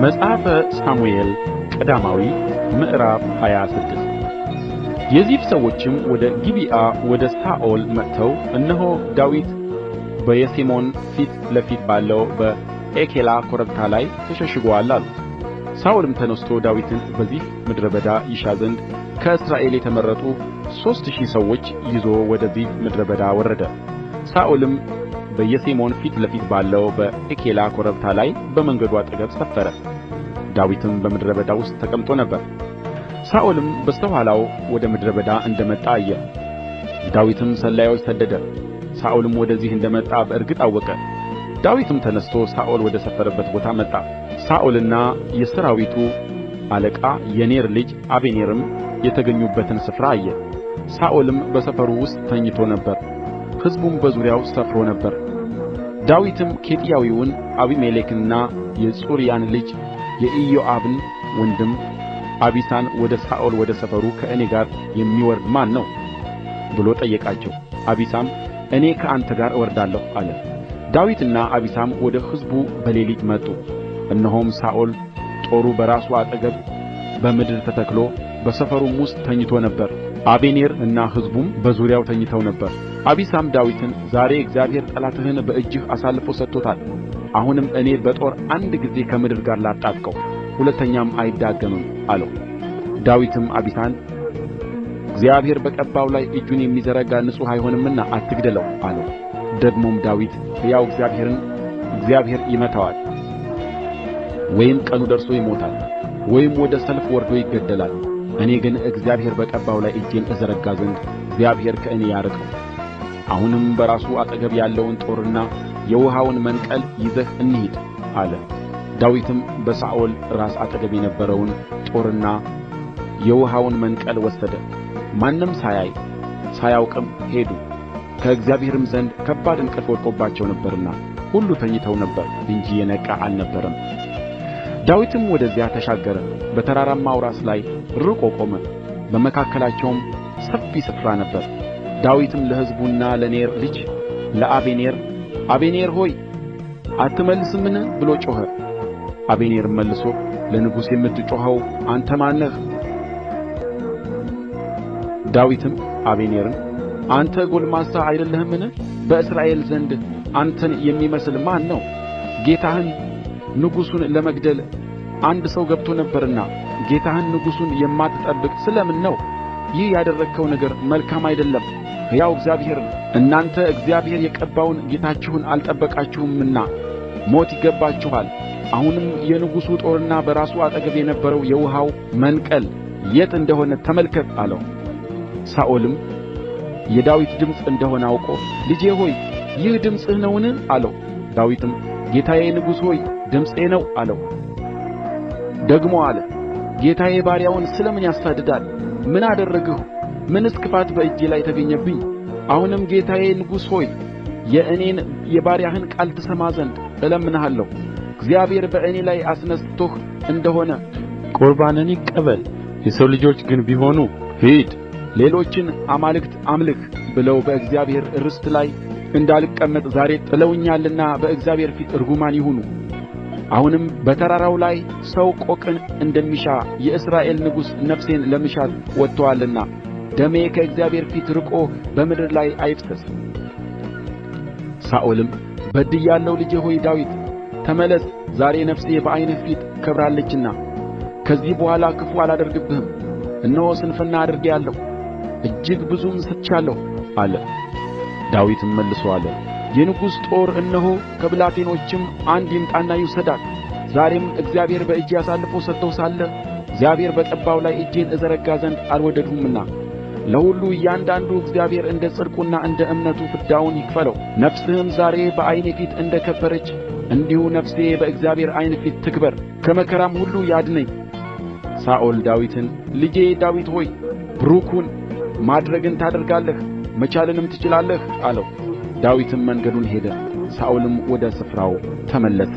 መጽሐፈ ሳሙኤል ቀዳማዊ ምዕራፍ 26 የዚፍ ሰዎችም ወደ ጊብዓ ወደ ሳኦል መጥተው እነሆ ዳዊት በየሴሞን ፊት ለፊት ባለው በኤኬላ ኮረብታ ላይ ተሸሽጎአል አሉት። ሳኦልም ተነሥቶ ዳዊትን በዚፍ ምድረ በዳ ይሻ ዘንድ ከእስራኤል የተመረጡ 3000 ሰዎች ይዞ ወደ ዚፍ ምድረ በዳ ወረደ። ሳኦልም በየሴሞን ፊት ለፊት ባለው በኤኬላ ኮረብታ ላይ በመንገዱ አጠገብ ሰፈረ። ዳዊትም በምድረ በዳ ውስጥ ተቀምጦ ነበር። ሳኦልም በስተኋላው ወደ ምድረ በዳ እንደ መጣ አየ። ዳዊትም ሰላዮች ሰደደ። ሳኦልም ወደዚህ እንደ መጣ በእርግጥ አወቀ። ዳዊትም ተነሥቶ ሳኦል ወደ ሰፈረበት ቦታ መጣ። ሳኦልና የሠራዊቱ አለቃ የኔር ልጅ አበኔርም የተገኙበትን ስፍራ አየ። ሳኦልም በሰፈሩ ውስጥ ተኝቶ ነበር፣ ሕዝቡም በዙሪያው ሰፍሮ ነበር። ዳዊትም ኬጢያዊውን አቢሜሌክንና የጽሩያን ልጅ የኢዮአብን ወንድም አቢሳን ወደ ሳኦል ወደ ሰፈሩ ከእኔ ጋር የሚወርድ ማን ነው ብሎ ጠየቃቸው። አቢሳም እኔ ከአንተ ጋር እወርዳለሁ አለ። ዳዊትና አቢሳም ወደ ሕዝቡ በሌሊት መጡ። እነሆም ሳኦል ጦሩ በራሱ አጠገብ በምድር ተተክሎ በሰፈሩም ውስጥ ተኝቶ ነበር። አበኔር እና ሕዝቡም በዙሪያው ተኝተው ነበር። አቢሳም ዳዊትን ዛሬ እግዚአብሔር ጠላትህን በእጅህ አሳልፎ ሰጥቶታል። አሁንም እኔ በጦር አንድ ጊዜ ከምድር ጋር ላጣብቀው፣ ሁለተኛም አይዳገምም አለው። ዳዊትም አቢሳን እግዚአብሔር በቀባው ላይ እጁን የሚዘረጋ ንጹሕ አይሆንምና አትግደለው አለው። ደግሞም ዳዊት ሕያው እግዚአብሔርን እግዚአብሔር ይመታዋል፣ ወይም ቀኑ ደርሶ ይሞታል፣ ወይም ወደ ሰልፍ ወርዶ ይገደላል። እኔ ግን እግዚአብሔር በቀባው ላይ እጄን እዘረጋ ዘንድ እግዚአብሔር ከእኔ ያርቀው። አሁንም በራሱ አጠገብ ያለውን ጦርና የውሃውን መንቀል ይዘህ እንሂድ አለ። ዳዊትም በሳኦል ራስ አጠገብ የነበረውን ጦርና የውሃውን መንቀል ወሰደ። ማንም ሳያውቅም ሄዱ። ከእግዚአብሔርም ዘንድ ከባድ እንቅልፍ ወድቆባቸው ነበርና ሁሉ ተኝተው ነበር እንጂ የነቃ አልነበረም። ዳዊትም ወደዚያ ተሻገረ፣ በተራራማው ራስ ላይ ርቆ ቆመ። በመካከላቸውም ሰፊ ስፍራ ነበር። ዳዊትም ለሕዝቡና ለኔር ልጅ ለአበኔር አበኔር ሆይ አትመልስምን ብሎ ጮኸ። አበኔርም መልሶ ለንጉሥ የምትጮኸው አንተ ማን ነህ? ዳዊትም አበኔርን አንተ ጕልማሳ አይደለህምን? በእስራኤል ዘንድ አንተን የሚመስል ማን ነው? ጌታህን ንጉሡን ለመግደል አንድ ሰው ገብቶ ነበርና ጌታህን ንጉሡን የማትጠብቅ ስለምን ነው? ይህ ያደረግኸው ነገር መልካም አይደለም። ሕያው እግዚአብሔርን እናንተ እግዚአብሔር የቀባውን ጌታችሁን አልጠበቃችሁምና ሞት ይገባችኋል። አሁንም የንጉሡ ጦርና በራሱ አጠገብ የነበረው የውሃው መንቀል የት እንደሆነ ተመልከት አለው። ሳኦልም የዳዊት ድምፅ እንደሆነ አውቆ ልጄ ሆይ ይህ ድምፅህ ነውን? አለው። ዳዊትም ጌታዬ ንጉሥ ሆይ ድምፄ ነው አለው። ደግሞ አለ ጌታዬ ባሪያውን ስለምን ያሳድዳል? ምን አደረግሁ? ምንስ ክፋት በእጄ ላይ ተገኘብኝ? አሁንም ጌታዬ ንጉሥ ሆይ የእኔን የባሪያህን ቃል ትሰማ ዘንድ እለምንሃለሁ። እግዚአብሔር በእኔ ላይ አስነሥቶህ እንደሆነ ቁርባንን ይቀበል። የሰው ልጆች ግን ቢሆኑ ሂድ ሌሎችን አማልክት አምልክ ብለው በእግዚአብሔር ርስት ላይ እንዳልቀመጥ ዛሬ ጥለውኛልና በእግዚአብሔር ፊት ርጉማን ይሁኑ። አሁንም በተራራው ላይ ሰው ቆቅን እንደሚሻ የእስራኤል ንጉሥ ነፍሴን ለመሻት ወጥቶአልና ደሜ ከእግዚአብሔር ፊት ርቆ በምድር ላይ አይፍሰስ። ሳኦልም በድያለሁ፣ ልጄ ሆይ ዳዊት ተመለስ፣ ዛሬ ነፍሴ በዓይንህ ፊት ከብራለችና ከዚህ በኋላ ክፉ አላደርግብህም። እነሆ ስንፍና አድርጌአለሁ፣ እጅግ ብዙም ስቻለሁ አለ። ዳዊትም መልሶ አለ የንጉሥ ጦር እነሆ ከብላቴኖችም አንድ ይምጣና ይውሰዳት። ዛሬም እግዚአብሔር በእጄ አሳልፎ ሰጥተው ሳለ እግዚአብሔር በቀባው ላይ እጄን እዘረጋ ዘንድ አልወደድሁምና ለሁሉ እያንዳንዱ እግዚአብሔር እንደ ጽድቁና እንደ እምነቱ ፍዳውን ይክፈለው። ነፍስህም ዛሬ በዓይኔ ፊት እንደ ከበረች እንዲሁ ነፍሴ በእግዚአብሔር ዓይን ፊት ትክበር፣ ከመከራም ሁሉ ያድነኝ። ሳኦል ዳዊትን ልጄ ዳዊት ሆይ ብሩክ ሁን፣ ማድረግን ታደርጋለህ፣ መቻልንም ትችላለህ አለው። ዳዊትም መንገዱን ሄደ። ሳኦልም ወደ ስፍራው ተመለሰ።